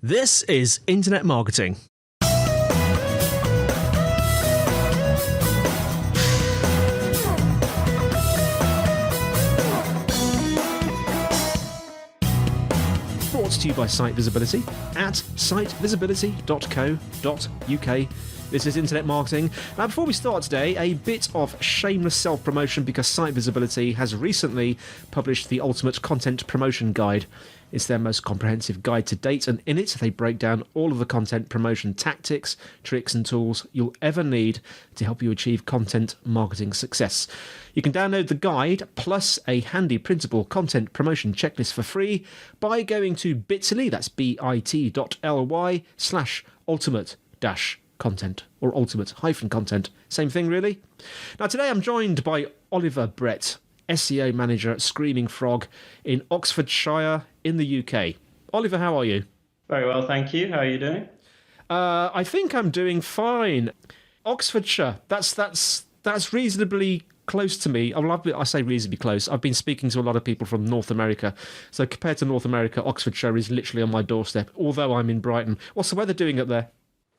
This is Internet Marketing. Brought to you by Site Visibility at sitevisibility.co.uk. This is Internet Marketing. Now, before we start today, a bit of shameless self-promotion because Site Visibility has recently published the Ultimate Content Promotion Guide. It's their most comprehensive guide to date, and in it they break down all of the content promotion tactics, tricks and tools you'll ever need to help you achieve content marketing success. You can download the guide plus a handy printable content promotion checklist for free by going to bit.ly, that's bit.ly/ultimate-content or ultimate-content. Same thing, really. Now, today I'm joined by Oliver Brett, SEO manager at Screaming Frog in Oxfordshire in the UK. Oliver, how are you? Very well, thank you. How are you doing? I think I'm doing fine. Oxfordshire, that's reasonably close to me. I say reasonably close. I've been speaking to a lot of people from North America. So compared to North America, Oxfordshire is literally on my doorstep, although I'm in Brighton. What's the weather doing up there?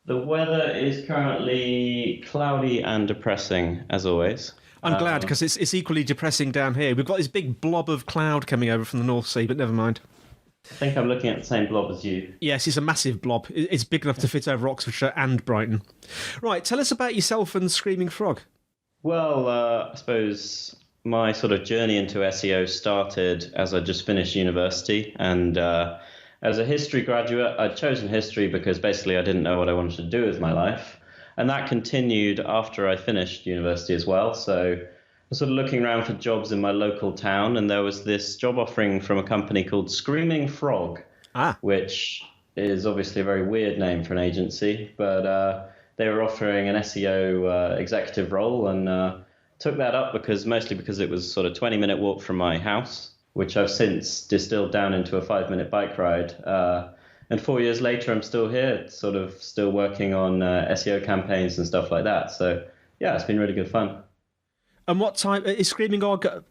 The weather is currently cloudy and depressing, as always. I'm glad, because it's equally depressing down here. We've got this big blob of cloud coming over from the North Sea, but never mind. I think I'm looking at the same blob as you. Yes, it's a massive blob. It's big enough to fit over Oxfordshire and Brighton. Right, tell us about yourself and Screaming Frog. Well, I suppose my sort of journey into SEO started as I just finished university. And as a history graduate, I'd chosen history because basically I didn't know what I wanted to do with my life. And that continued after I finished university as well. So I was sort of looking around for jobs in my local town, and there was this job offering from a company called Screaming Frog, which is obviously a very weird name for an agency, but they were offering an SEO executive role, and took that up mostly because it was sort of 20-minute walk from my house, which I've since distilled down into a 5-minute bike ride. And 4 years later, I'm still here, sort of still working on SEO campaigns and stuff like that. So, yeah, it's been really good fun. And what time is Screaming Frog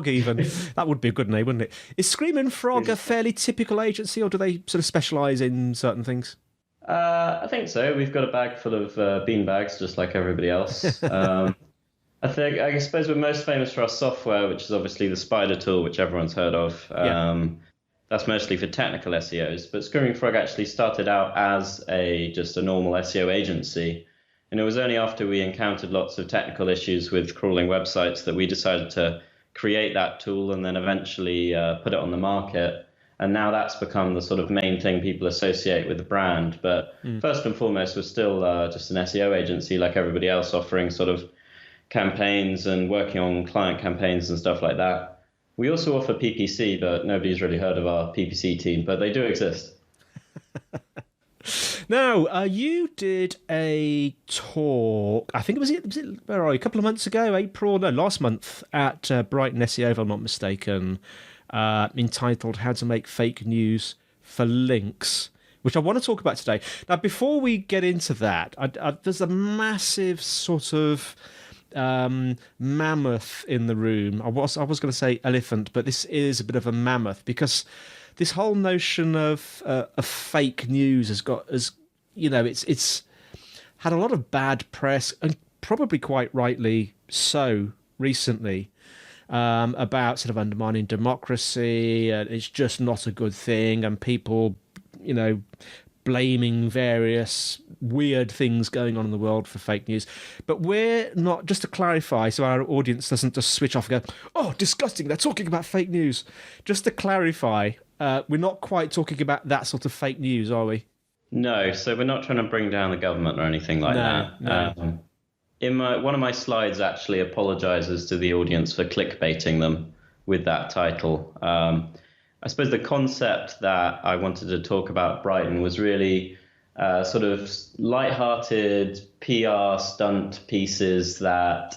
even? That would be a good name, wouldn't it? Is Screaming Frog a fairly typical agency, or do they sort of specialise in certain things? I think so. We've got a bag full of bean bags, just like everybody else. I suppose we're most famous for our software, which is obviously the Spider tool, which everyone's heard of. That's mostly for technical SEOs, but Screaming Frog actually started out as just a normal SEO agency. And it was only after we encountered lots of technical issues with crawling websites that we decided to create that tool and then eventually put it on the market. And now that's become the sort of main thing people associate with the brand. But first and foremost, we're still just an SEO agency like everybody else, offering sort of campaigns and working on client campaigns and stuff like that. We also offer PPC, but nobody's really heard of our PPC team, but they do exist. Now, you did a talk, I think where are you, a couple of months ago, last month, at Brighton SEO, if I'm not mistaken, entitled How to Make Fake News for Links, which I want to talk about today. Now, before we get into that, there's a massive sort of mammoth in the room. I was going to say elephant, but this is a bit of a mammoth, because this whole notion of fake news it's had a lot of bad press, and probably quite rightly so recently, about sort of undermining democracy, and it's just not a good thing, and people, blaming various weird things going on in the world for fake news. But we're not, just to clarify, so our audience doesn't just switch off and go, oh, disgusting, they're talking about fake news. Just to clarify, we're not quite talking about that sort of fake news, are we? No, so we're not trying to bring down the government or anything like that. No. One of my slides actually apologizes to the audience for clickbaiting them with that title. I suppose the concept that I wanted to talk about Brighton was really sort of lighthearted PR stunt pieces that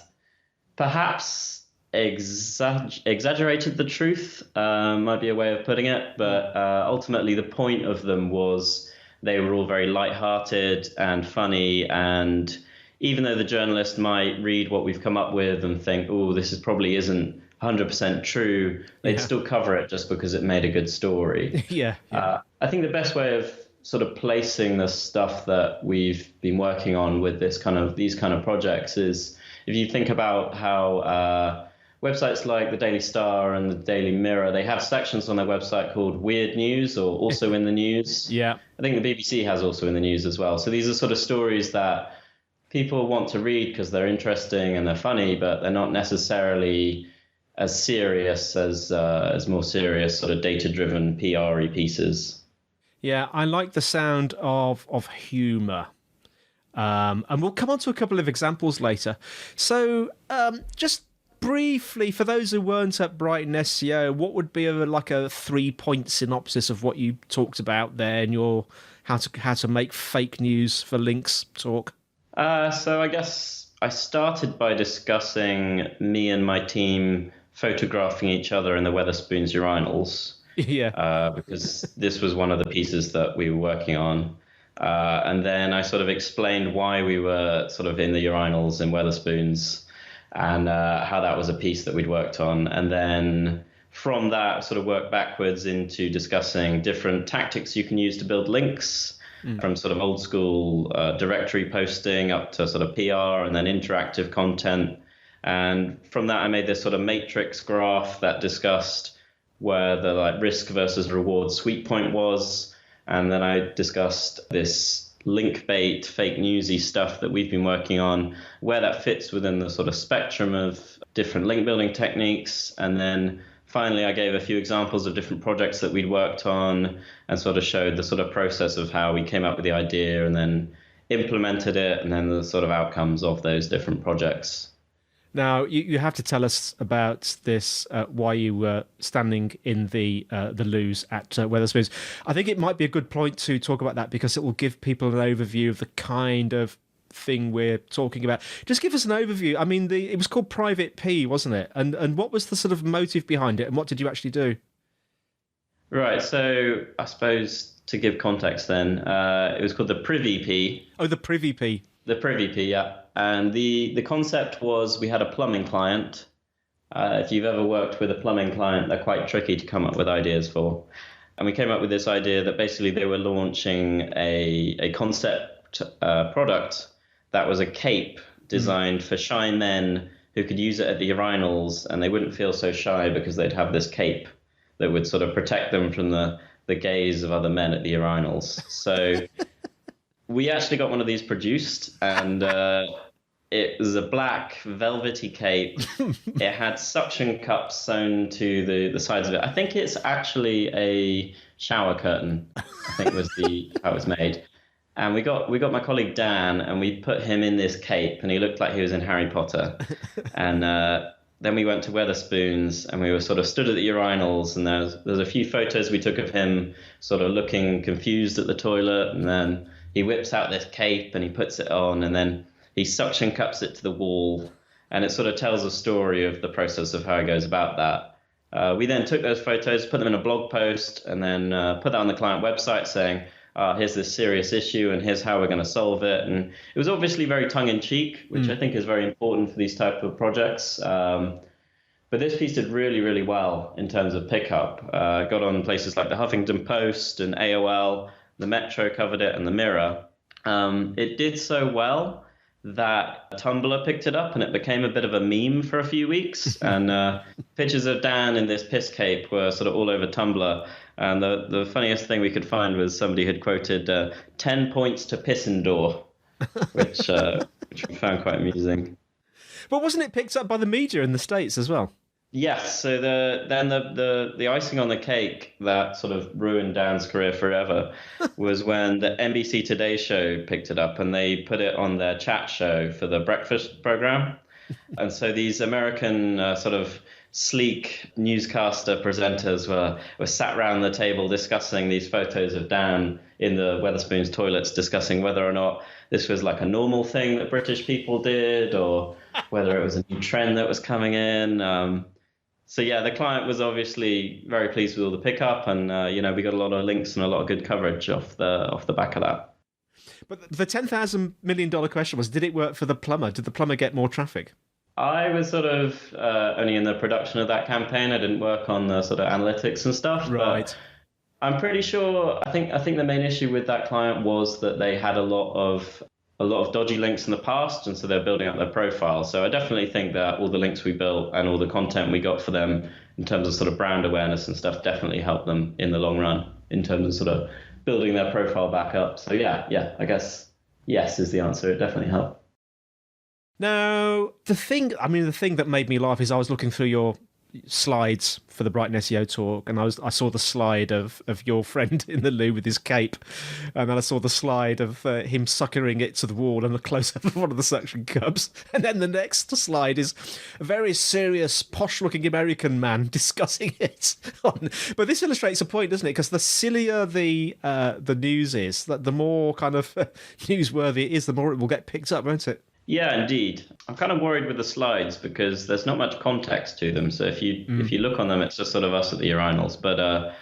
perhaps exaggerated the truth, might be a way of putting it. But ultimately, the point of them was they were all very lighthearted and funny. And even though the journalist might read what we've come up with and think, oh, this probably isn't 100% true, they'd still cover it just because it made a good story. Yeah. I think the best way of sort of placing the stuff that we've been working on with these kind of projects is if you think about how websites like the Daily Star and the Daily Mirror, they have sections on their website called Weird News or Also in the News. Yeah. I think the BBC has Also in the News as well. So these are sort of stories that people want to read because they're interesting and they're funny, but they're not necessarily as serious as more serious sort of data-driven PR-y pieces. Yeah, I like the sound of humour. And we'll come on to a couple of examples later. So just briefly, for those who weren't at Brighton SEO, what would be like a 3-point synopsis of what you talked about there in your how to make fake news for links talk? So I guess I started by discussing me and my team photographing each other in the Wetherspoons urinals. Yeah. Because this was one of the pieces that we were working on. And then I sort of explained why we were sort of in the urinals in Wetherspoons and how that was a piece that we'd worked on. And then from that, sort of worked backwards into discussing different tactics you can use to build links from sort of old school directory posting up to sort of PR and then interactive content. And from that, I made this sort of matrix graph that discussed where the like risk versus reward sweet point was. And then I discussed this link bait, fake newsy stuff that we've been working on, where that fits within the sort of spectrum of different link building techniques. And then finally, I gave a few examples of different projects that we'd worked on and sort of showed the sort of process of how we came up with the idea and then implemented it and then the sort of outcomes of those different projects. Now, you have to tell us about this, why you were standing in the loos at Wetherspoons. I think it might be a good point to talk about that because it will give people an overview of the kind of thing we're talking about. Just give us an overview. I mean, it was called Private P, wasn't it? And what was the sort of motive behind it and what did you actually do? Right, so I suppose to give context then, it was called the Privy P. Oh, the Privy P. The Privy P, yeah. And the concept was we had a plumbing client. If you've ever worked with a plumbing client, they're quite tricky to come up with ideas for. And we came up with this idea that basically they were launching a concept product that was a cape designed for shy men who could use it at the urinals and they wouldn't feel so shy because they'd have this cape that would sort of protect them from the gaze of other men at the urinals. So we actually got one of these produced, and it was a black velvety cape. It had suction cups sewn to the sides of it. I think it's actually a shower curtain, I think was how it was made. And we got my colleague Dan, and we put him in this cape, and he looked like he was in Harry Potter. And then we went to Wetherspoons, and we were sort of stood at the urinals, and there's a few photos we took of him sort of looking confused at the toilet, and then he whips out this cape and he puts it on and then he suction cups it to the wall. And it sort of tells a story of the process of how he goes about that. We then took those photos, put them in a blog post, and then put that on the client website saying, here's this serious issue and here's how we're going to solve it. And it was obviously very tongue-in-cheek, which I think is very important for these type of projects. But this piece did really, really well in terms of pickup. Got on places like the Huffington Post and AOL. The Metro covered it and the Mirror. It did so well that Tumblr picked it up and it became a bit of a meme for a few weeks. And pictures of Dan in this piss cape were sort of all over Tumblr. And the funniest thing we could find was somebody had quoted 10 points to Pissendor, which we found quite amusing. But wasn't it picked up by the media in the States as well? Yes, so the icing on the cake that sort of ruined Dan's career forever was when the NBC Today show picked it up and they put it on their chat show for the breakfast program. And so these American sort of sleek newscaster presenters were sat around the table discussing these photos of Dan in the Wetherspoons toilets, discussing whether or not this was like a normal thing that British people did or whether it was a new trend that was coming in. So yeah, the client was obviously very pleased with all the pickup, and we got a lot of links and a lot of good coverage off the back of that. But the $10,000 million question was, did it work for the plumber? Did the plumber get more traffic? I was sort of only in the production of that campaign. I didn't work on the sort of analytics and stuff. Right. I'm pretty sure. I think the main issue with that client was that they had a lot of dodgy links in the past, and so they're building up their profile. So I definitely think that all the links we built and all the content we got for them in terms of sort of brand awareness and stuff definitely helped them in the long run in terms of sort of building their profile back up. So yeah, I guess yes is the answer. It definitely helped. Now, the thing that made me laugh is I was looking through your slides for the Brighton SEO talk, and I saw the slide of your friend in the loo with his cape, and then I saw the slide of him suckering it to the wall and the close-up of one of the suction cups, and then the next slide is a very serious, posh-looking American man discussing it. But this illustrates a point, doesn't it? Because the sillier the news is, the more kind of newsworthy it is, the more it will get picked up, won't it? Yeah, indeed. I'm kind of worried with the slides because there's not much context to them. So if you look on them, it's just sort of us at the urinals. But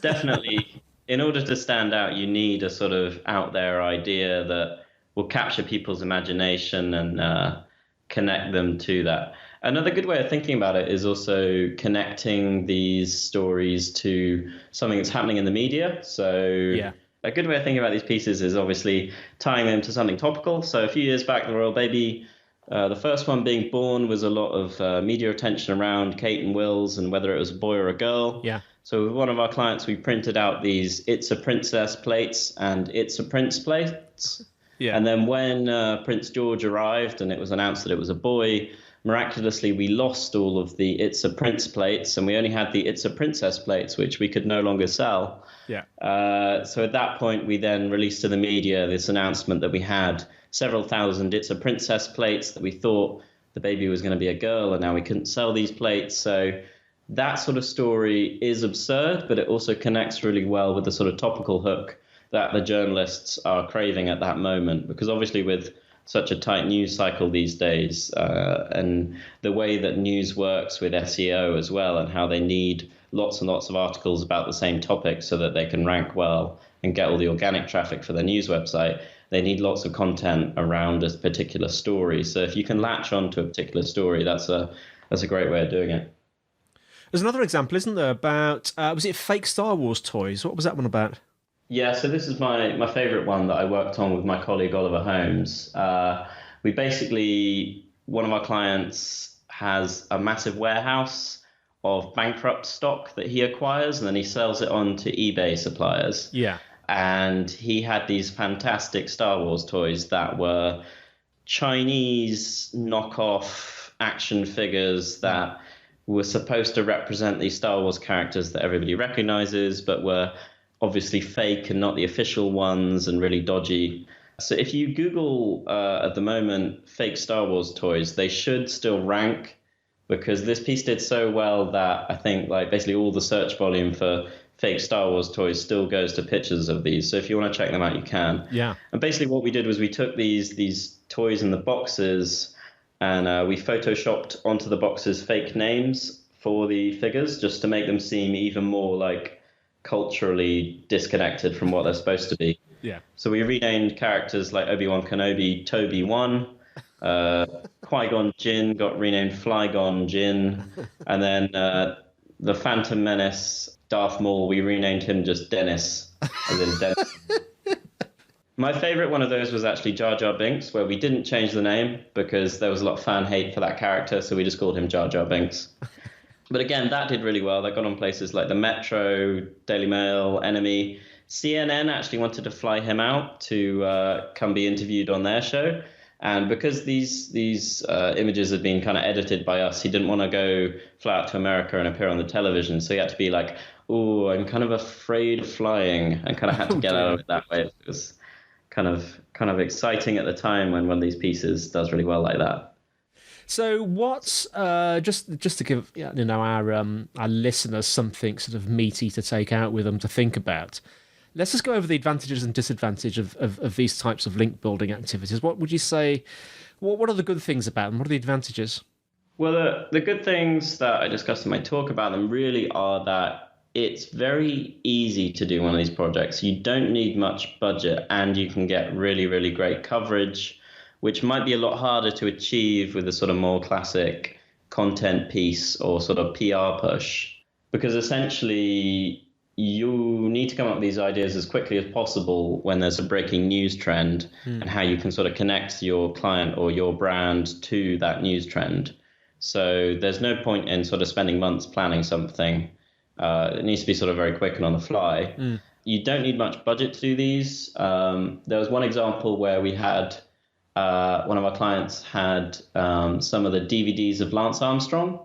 definitely, in order to stand out, you need a sort of out there idea that will capture people's imagination and connect them to that. Another good way of thinking about it is also connecting these stories to something that's happening in the media. So Yeah. A good way of thinking about these pieces is obviously tying them to something topical. So a few years back, the royal baby, the first one being born, was a lot of media attention around Kate and Wills and whether it was a boy or a girl. Yeah. So with one of our clients, we printed out these "It's a Princess" plates and "It's a Prince" plates. Yeah. And then when Prince George arrived and it was announced that it was a boy, miraculously we lost all of the "It's a Prince" plates, and we only had the "It's a Princess" plates, which we could no longer sell. Yeah. So at that point, we then released to the media this announcement that we had several thousand "It's a Princess" plates that we thought the baby was going to be a girl, and now we couldn't sell these plates. So that sort of story is absurd, but it also connects really well with the sort of topical hook that the journalists are craving at that moment. Because obviously with such a tight news cycle these days, and the way that news works with SEO as well, and how they need lots and lots of articles about the same topic so that they can rank well and get all the organic traffic for their news website, they need lots of content around a particular story. So if you can latch on to a particular story, that's a great way of doing it. There's another example, isn't there, about, was it fake Star Wars toys? What was that one about? Yeah, so this is my favorite one that I worked on with my colleague Oliver Holmes. We basically, one of our clients has a massive warehouse of bankrupt stock that he acquires, and then he sells it on to eBay suppliers. Yeah. And he had these fantastic Star Wars toys that were Chinese knockoff action figures that were supposed to represent these Star Wars characters that everybody recognizes, but were obviously fake and not the official ones and really dodgy. So if you Google at the moment fake Star Wars toys, they should still rank, because this piece did so well that I think like basically all the search volume for fake Star Wars toys still goes to pictures of these. So if you want to check them out, you can. Yeah. And basically what we did was we took these toys in the boxes and we photoshopped onto the boxes fake names for the figures just to make them seem even more like culturally disconnected from what they're supposed to be. Yeah. So we renamed characters like Obi-Wan Kenobi Toby 1. Qui-Gon Jinn got renamed Flygon Jinn, and then the Phantom Menace Darth Maul, we renamed him just Dennis, as in Dennis. My favorite one of those was actually Jar Jar Binks, where we didn't change the name because there was a lot of fan hate for that character, so we just called him Jar Jar Binks. But again, that did really well. That got on places like the Metro, Daily Mail, Enemy. CNN actually wanted to fly him out to come be interviewed on their show. And because these images had been kind of edited by us, he didn't want to go fly out to America and appear on the television. So he had to be like, "Oh, I'm kind of afraid of flying," and kind of had to get out of it that way. It was kind of exciting at the time when one of these pieces does really well like that. So what's just to give our listeners something sort of meaty to take out with them to think about. Let's just go over the advantages and disadvantages of these types of link building activities. What would you say? What are the good things about them? What are the advantages? Well, the good things that I discussed in my talk about them really are that it's very easy to do one of these projects. You don't need much budget and you can get really, really great coverage, which might be a lot harder to achieve with a sort of more classic content piece or sort of PR push. Because essentially you need to come up with these ideas as quickly as possible when there's a breaking news trend, and how you can sort of connect your client or your brand to that news trend. So there's no point in sort of spending months planning something. It needs to be sort of very quick and on the fly. You don't need much budget to do these. There was one example where we had one of our clients had some of the DVDs of Lance Armstrong,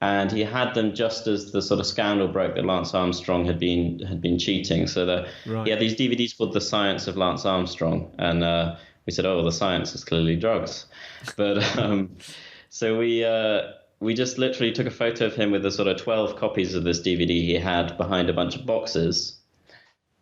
and he had them just as the sort of scandal broke that Lance Armstrong had been cheating. So he had these DVDs called The Science of Lance Armstrong, and we said, oh, the science is clearly drugs. But so we just literally took a photo of him with the sort of 12 copies of this DVD he had behind a bunch of boxes.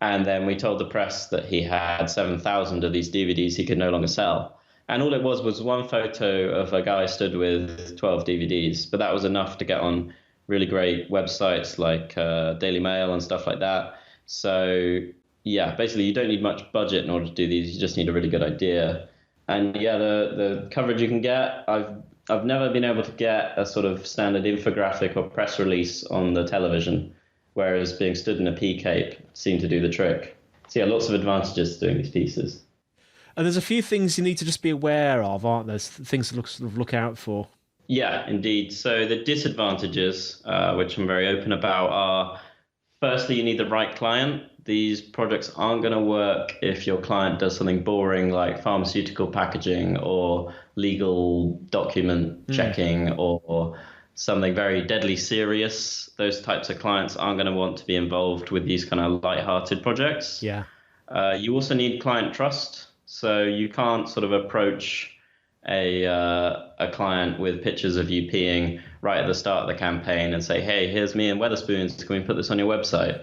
And then we told the press that he had 7,000 of these DVDs he could no longer sell. And all it was one photo of a guy stood with 12 DVDs. But that was enough to get on really great websites like Daily Mail and stuff like that. So, yeah, basically you don't need much budget in order to do these. You just need a really good idea. And, yeah, the coverage you can get, I've never been able to get a sort of standard infographic or press release on the television, whereas being stood in a pea cape seemed to do the trick. So, yeah, lots of advantages to doing these pieces. And there's a few things you need to just be aware of, aren't there? Things to look out for. Yeah, indeed. So the disadvantages, which I'm very open about, are firstly, you need the right client. These projects aren't going to work if your client does something boring like pharmaceutical packaging or legal document checking or something very deadly serious. Those types of clients aren't going to want to be involved with these kind of light-hearted projects. Yeah. You also need client trust. So you can't sort of approach a client with pictures of you peeing right at the start of the campaign and say, hey, here's me and Wetherspoons, can we put this on your website?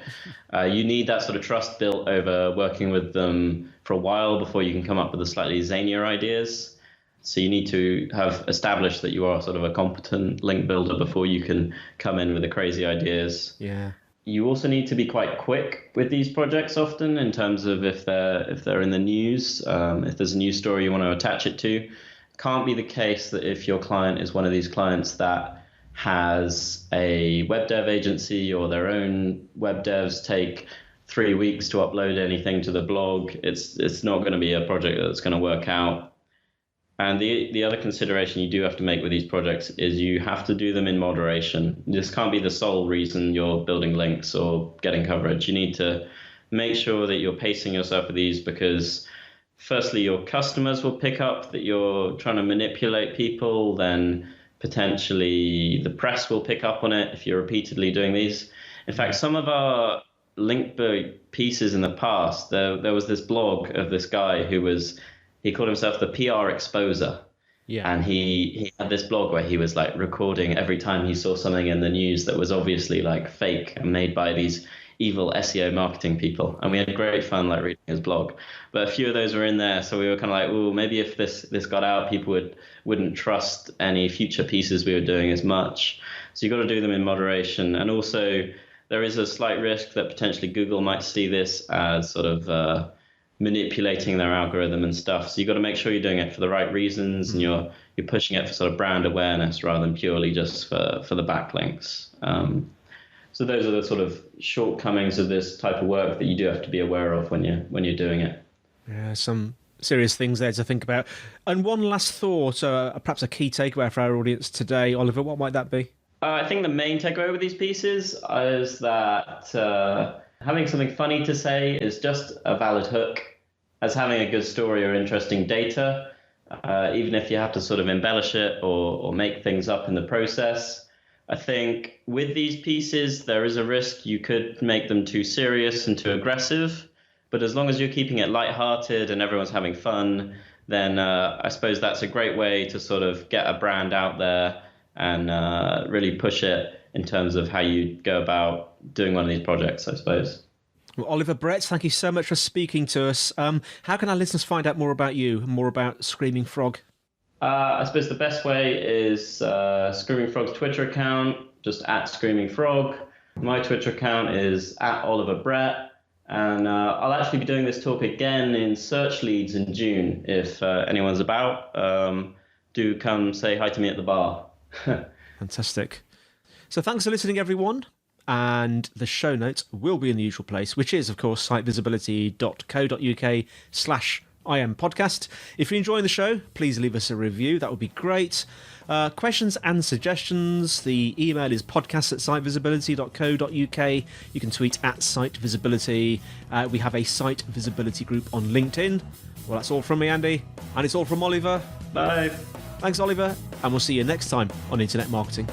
You need that sort of trust built over working with them for a while before you can come up with the slightly zanier ideas. So you need to have established that you are sort of a competent link builder before you can come in with the crazy ideas. Yeah. You also need to be quite quick with these projects often in terms of if they're in the news, if there's a news story you want to attach it to. Can't be the case that if your client is one of these clients that has a web dev agency or their own web devs take 3 weeks to upload anything to the blog, it's not going to be a project that's going to work out. And the other consideration you do have to make with these projects is you have to do them in moderation. This can't be the sole reason you're building links or getting coverage. You need to make sure that you're pacing yourself with these because firstly, your customers will pick up that you're trying to manipulate people. Then potentially the press will pick up on it if you're repeatedly doing these. In fact, some of our link pieces in the past, there was this blog of this guy he called himself the PR exposer. Yeah. And he had this blog where he was like recording every time he saw something in the news that was obviously like fake and made by these evil SEO marketing people. And we had great fun like reading his blog. But a few of those were in there. So we were kind of like, oh, maybe if this got out, people wouldn't trust any future pieces we were doing as much. So you've got to do them in moderation. And also there is a slight risk that potentially Google might see this as sort of manipulating their algorithm and stuff. So you've got to make sure you're doing it for the right reasons and you're pushing it for sort of brand awareness rather than purely just for the backlinks. So those are the sort of shortcomings of this type of work that you do have to be aware of when you're doing it. Yeah, some serious things there to think about. And one last thought, perhaps a key takeaway for our audience today, Oliver, what might that be? I think the main takeaway with these pieces is that having something funny to say is just a valid hook, as having a good story or interesting data, even if you have to sort of embellish it or make things up in the process. I think with these pieces, there is a risk you could make them too serious and too aggressive. But as long as you're keeping it lighthearted and everyone's having fun, then I suppose that's a great way to sort of get a brand out there and really push it in terms of how you go about doing one of these projects, I suppose. Well, Oliver Brett, thank you so much for speaking to us. How can our listeners find out more about you, more about Screaming Frog? I suppose the best way is Screaming Frog's Twitter account, just at Screaming Frog. My Twitter account is at Oliver Brett. And I'll actually be doing this talk again in Search Leads in June. If anyone's about, do come say hi to me at the bar. Fantastic. So thanks for listening, everyone. and the show notes will be in the usual place, which is, of course, sitevisibility.co.uk/IM podcast. If you're enjoying the show, please leave us a review. That would be great. Questions and suggestions, the email is podcast@sitevisibility.co.uk. You can tweet at sitevisibility. We have a Site Visibility group on LinkedIn. Well, that's all from me, Andy, and it's all from Oliver. Bye. Thanks, Oliver, and we'll see you next time on Internet Marketing.